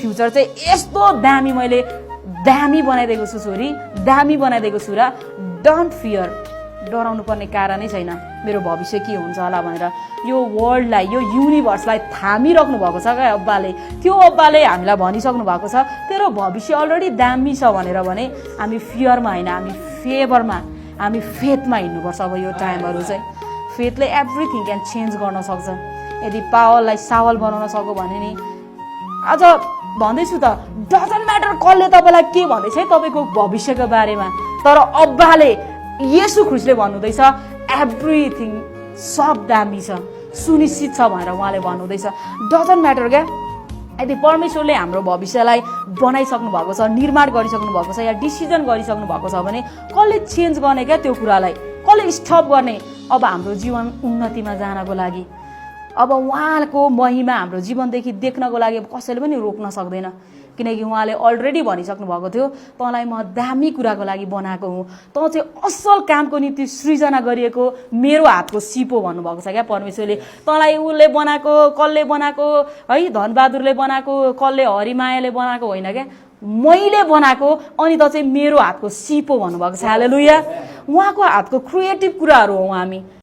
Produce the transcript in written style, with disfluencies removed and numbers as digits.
Future चाहिँ यस्तो दामी मैले दामी बनाइदिएको छु छोरी, दामी बनाइदिएको छु र डोन्ट फियर, डराउनु पर्ने कारणै छैन मेरो भविष्य के हुन्छ होला भनेर। यो वर्ल्डलाई, यो युनिभर्सलाई थामिराख्नु भएको छ क्या अब्बाले। त्यो अब्बाले हामीलाई भनिसक्नु भएको छ तेरो भविष्य अलरेडी दामी छ भनेर। भने हामी फियरमा होइन, हामी फेभरमा, हामी फेथमा हिँड्नुपर्छ। अब यो टाइमहरू चाहिँ फेथले एभ्रिथिङ क्यान चेन्ज गर्न सक्छ। यदि पावललाई सावल बनाउन सक्यो भने नि, अझ भन्दैछु त, डजन्ट म्याटर कसले तपाईँलाई के भन्दैछ है तपाईँको भविष्यको बारेमा, तर अब्बाले येशू ख्रिस्टले भन्नुहुँदैछ एभ्रिथिङ सब दामी छ, सुनिश्चित छ भनेर उहाँले भन्नुहुँदैछ। डजन्ट म्याटर क्या। यदि परमेश्वरले हाम्रो भविष्यलाई बनाइसक्नु भएको छ, निर्माण गरिसक्नु भएको छ, या डिसिजन गरिसक्नु भएको छ भने कसले चेन्ज गर्ने क्या त्यो कुरालाई, कसले स्टप गर्ने? अब हाम्रो जीवन उन्नतिमा जानको लागि, अब उहाँको महिमा हाम्रो जीवनदेखि देख्नको लागि कसैले पनि रोक्न सक्दैन। किनकि उहाँले अलरेडी भनिसक्नु भएको थियो तँलाई म दामी कुराको लागि बनाएको हुँ, तँ चाहिँ असल कामको निम्ति सृजना गरिएको मेरो हातको सिप हो भन्नुभएको छ क्या परमेश्वरले। तँलाई उसले बनाएको, कसले बनाएको है, धनबहादुरले बनाएको, कसले हरिमायाले बनाएको होइन क्या, मैले बनाएको, अनि त चाहिँ मेरो हातको सिप हो भन्नुभएको छ। हालेलुया। उहाँको हातको क्रिएटिभ कुराहरू हो हामी।